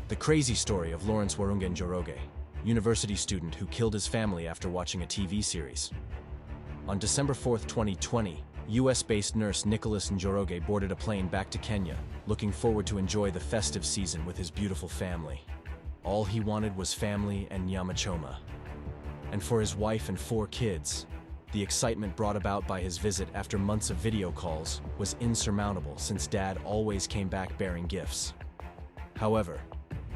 The crazy story of Lawrence Warunge, university student who killed his family after watching a TV series. On December 4, 2020, US-based nurse Nicholas Njoroge boarded a plane back to Kenya, looking forward to enjoy the festive season with his beautiful family. All he wanted was family and nyama choma. And for his wife and 4 kids, the excitement brought about by his visit after months of video calls was insurmountable since Dad always came back bearing gifts. However,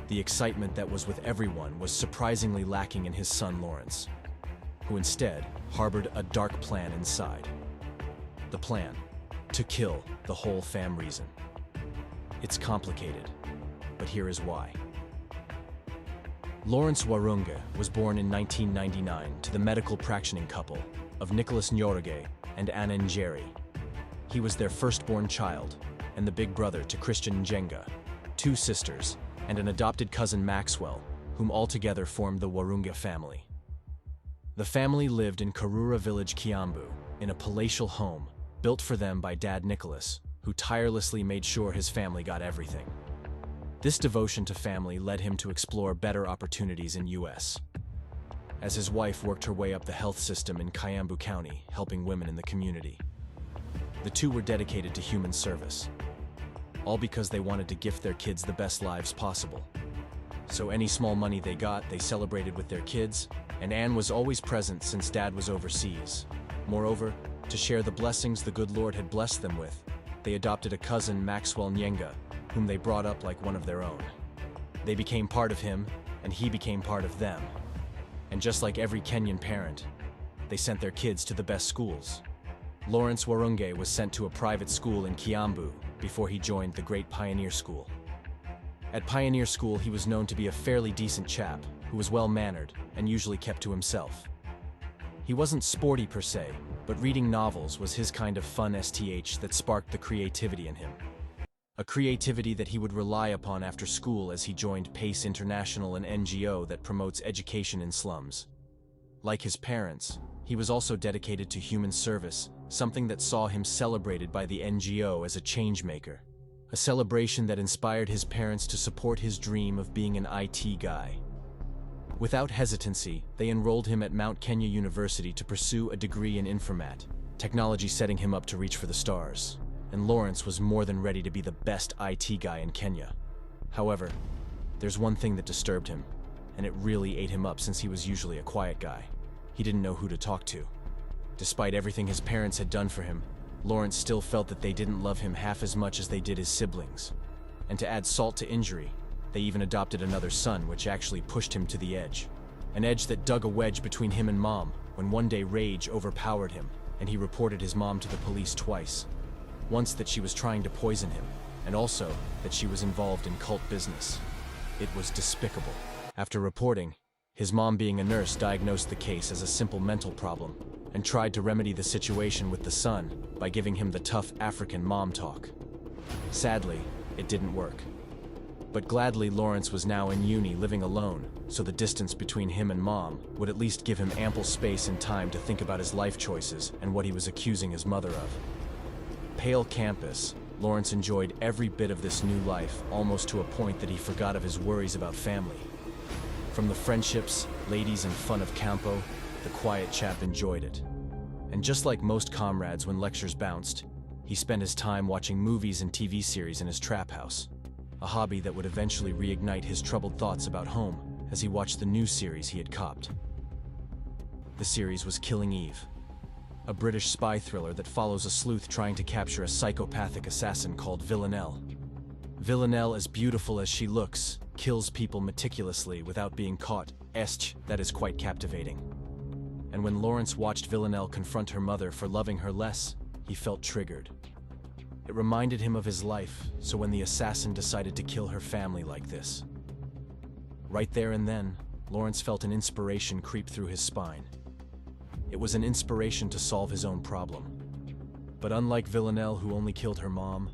the excitement that was with everyone was surprisingly lacking in his son Lawrence, who instead harbored a dark plan inside. The plan: to kill the whole fam reason. It's complicated, but here is why. Lawrence Warunge was born in 1999 to the medical practicing couple of Nicholas Njoroge and Anna Njeri. He was their firstborn child and the big brother to Christian Njenga, 2 sisters, and an adopted cousin Maxwell, whom altogether formed the Warunge family. The family lived in Karura village, Kiambu, in a palatial home built for them by Dad Nicholas, who tirelessly made sure his family got everything. This devotion to family led him to explore better opportunities in US, as his wife worked her way up the health system in Kiambu County, helping women in the community. The two were dedicated to human service, all because they wanted to gift their kids the best lives possible. So any small money they got, they celebrated with their kids, and Anne was always present since Dad was overseas. Moreover, to share the blessings the good Lord had blessed them with, they adopted a cousin, Maxwell Njenga, whom they brought up like one of their own. They became part of him, and he became part of them. And just like every Kenyan parent, they sent their kids to the best schools. Lawrence Warunge was sent to a private school in Kiambu before he joined the Great Pioneer School. At Pioneer School, he was known to be a fairly decent chap who was well-mannered and usually kept to himself. He wasn't sporty per se, but reading novels was his kind of fun that sparked the creativity in him. A creativity that he would rely upon after school as he joined PACE International, an NGO that promotes education in slums. Like his parents, he was also dedicated to human service, something that saw him celebrated by the NGO as a change maker. A celebration that inspired his parents to support his dream of being an IT guy. Without hesitancy, they enrolled him at Mount Kenya University to pursue a degree in informat, technology, setting him up to reach for the stars. And Lawrence was more than ready to be the best IT guy in Kenya. However, there's one thing that disturbed him, and it really ate him up since he was usually a quiet guy. He didn't know who to talk to. Despite everything his parents had done for him, Lawrence still felt that they didn't love him half as much as they did his siblings. And to add salt to injury, they even adopted another son, which actually pushed him to the edge. An edge that dug a wedge between him and Mom when one day rage overpowered him and he reported his mom to the police twice. Once that she was trying to poison him, and also that she was involved in cult business. It was despicable. After reporting, his mom, being a nurse, diagnosed the case as a simple mental problem and tried to remedy the situation with the son by giving him the tough African mom talk. Sadly, it didn't work. But gladly, Lawrence was now in uni living alone, so the distance between him and Mom would at least give him ample space and time to think about his life choices and what he was accusing his mother of. Pale campus, Lawrence enjoyed every bit of this new life, almost to a point that he forgot of his worries about family. From the friendships, ladies, and fun of campo, the quiet chap enjoyed it. And just like most comrades when lectures bounced, he spent his time watching movies and TV series in his trap house, a hobby that would eventually reignite his troubled thoughts about home as he watched the new series he had copped. The series was Killing Eve, a British spy thriller that follows a sleuth trying to capture a psychopathic assassin called Villanelle. Villanelle, as beautiful as she looks, kills people meticulously without being caught. That is quite captivating. And when Lawrence watched Villanelle confront her mother for loving her less, he felt triggered. It reminded him of his life, so when the assassin decided to kill her family like this. Right there and then, Lawrence felt an inspiration creep through his spine. It was an inspiration to solve his own problem. But unlike Villanelle, who only killed her mom,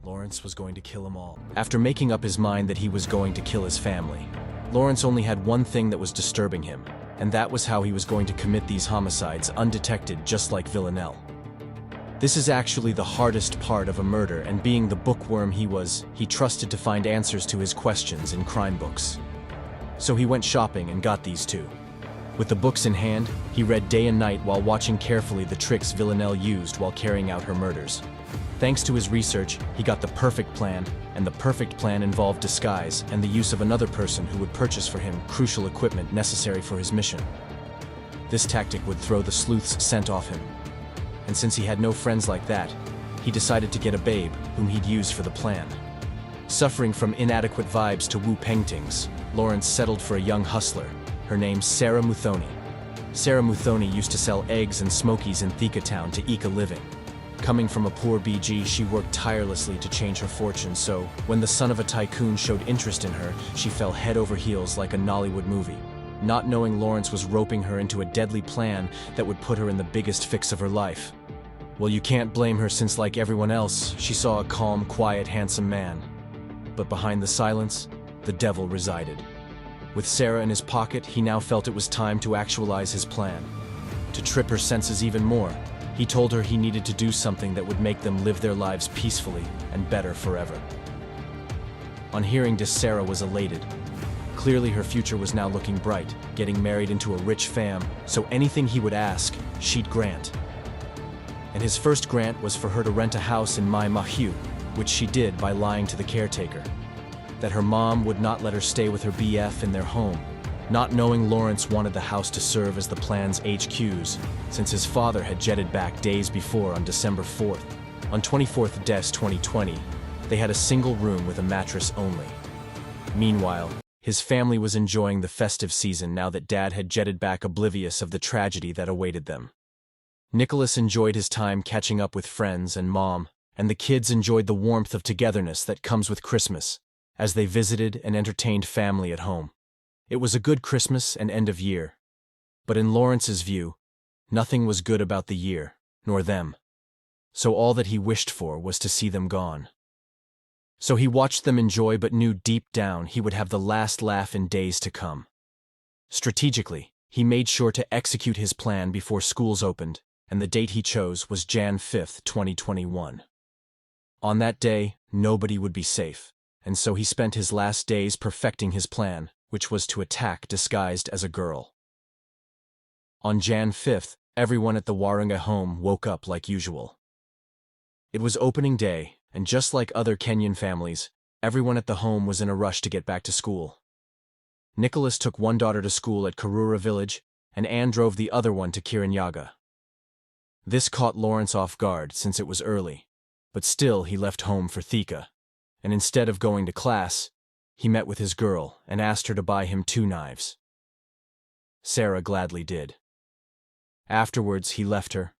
Lawrence was going to kill them all. After making up his mind that he was going to kill his family, Lawrence only had one thing that was disturbing him, and that was how he was going to commit these homicides undetected, just like Villanelle. This is actually the hardest part of a murder, and being the bookworm he was, he trusted to find answers to his questions in crime books. So he went shopping and got these two. With the books in hand, he read day and night while watching carefully the tricks Villanelle used while carrying out her murders. Thanks to his research, he got the perfect plan, and the perfect plan involved disguise and the use of another person who would purchase for him crucial equipment necessary for his mission. This tactic would throw the sleuth's scent off him. And since he had no friends like that, he decided to get a babe whom he'd use for the plan. Suffering from inadequate vibes to woo paintings, Lawrence settled for a young hustler, her name Sarah Muthoni. Sarah Muthoni used to sell eggs and smokies in Thika town to eke a living. Coming from a poor BG, she worked tirelessly to change her fortune, so when the son of a tycoon showed interest in her, she fell head over heels like a Nollywood movie, not knowing Lawrence was roping her into a deadly plan that would put her in the biggest fix of her life. Well, you can't blame her since, like everyone else, she saw a calm, quiet, handsome man. But behind the silence, the devil resided. With Sarah in his pocket, he now felt it was time to actualize his plan. To trip her senses even more, he told her he needed to do something that would make them live their lives peacefully and better forever. On hearing this, Sarah was elated. Clearly her future was now looking bright, getting married into a rich fam, so anything he would ask, she'd grant. And his first grant was for her to rent a house in Mai Mahiu, which she did by lying to the caretaker. That her mom would not let her stay with her BF in their home, not knowing Lawrence wanted the house to serve as the plan's HQs, since his father had jetted back days before on December 4th. On 24th Des 2020, they had a single room with a mattress only. Meanwhile, his family was enjoying the festive season now that Dad had jetted back oblivious of the tragedy that awaited them. Nicholas enjoyed his time catching up with friends and Mom, and the kids enjoyed the warmth of togetherness that comes with Christmas, as they visited and entertained family at home. It was a good Christmas and end of year. But in Lawrence's view, nothing was good about the year, nor them. So all that he wished for was to see them gone. So he watched them enjoy but knew deep down he would have the last laugh in days to come. Strategically, he made sure to execute his plan before schools opened, and the date he chose was Jan 5th, 2021. On that day, nobody would be safe, and so he spent his last days perfecting his plan, which was to attack disguised as a girl. On Jan 5th, everyone at the Warunge home woke up like usual. It was opening day, and just like other Kenyan families, everyone at the home was in a rush to get back to school. Nicholas took one daughter to school at Karura village, and Anne drove the other one to Kirinyaga. This caught Lawrence off guard since it was early, but still he left home for Thika, and instead of going to class, he met with his girl and asked her to buy him 2 knives. Sarah gladly did. Afterwards, he left her,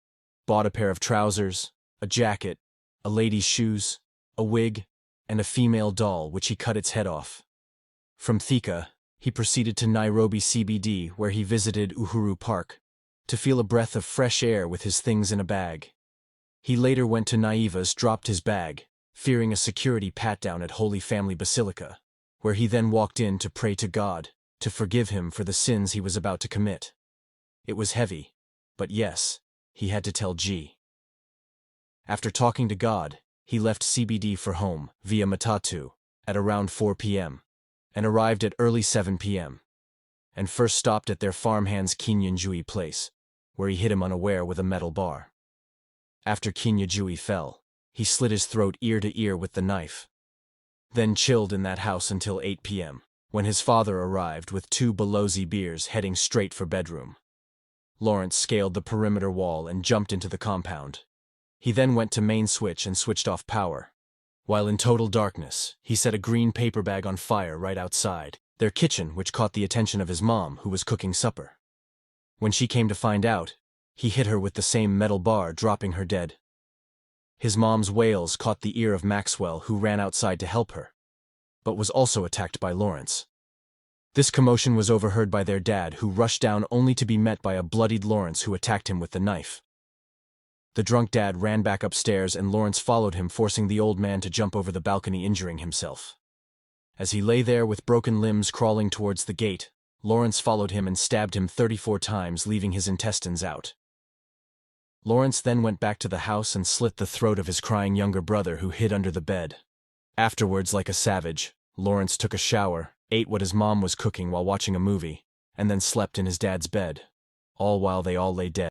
bought a pair of trousers, a jacket, a lady's shoes, a wig, and a female doll which he cut its head off. From Thika, he proceeded to Nairobi CBD where he visited Uhuru Park, to feel a breath of fresh air with his things in a bag. He later went to Naiva's, dropped his bag, fearing a security pat-down at Holy Family Basilica, where he then walked in to pray to God, to forgive him for the sins he was about to commit. It was heavy, but yes, he had to tell G. After talking to God, he left CBD for home, via Matatu, at around 4 p.m., and arrived at early 7 p.m., and first stopped at their farmhand's Kinyanjui place, where he hit him unaware with a metal bar. After Kinyanjui fell, he slit his throat ear to ear with the knife. Then chilled in that house until 8 p.m., when his father arrived with 2 Balozi beers heading straight for bedroom. Lawrence scaled the perimeter wall and jumped into the compound. He then went to main switch and switched off power. While in total darkness, he set a green paper bag on fire right outside their kitchen, which caught the attention of his mom, who was cooking supper. When she came to find out, he hit her with the same metal bar, dropping her dead. His mom's wails caught the ear of Maxwell, who ran outside to help her, but was also attacked by Lawrence. This commotion was overheard by their dad, who rushed down only to be met by a bloodied Lawrence who attacked him with the knife. The drunk dad ran back upstairs and Lawrence followed him, forcing the old man to jump over the balcony, injuring himself. As he lay there with broken limbs crawling towards the gate, Lawrence followed him and stabbed him 34 times, leaving his intestines out. Lawrence then went back to the house and slit the throat of his crying younger brother who hid under the bed. Afterwards, like a savage, Lawrence took a shower, ate what his mom was cooking while watching a movie, and then slept in his dad's bed, all while they all lay dead.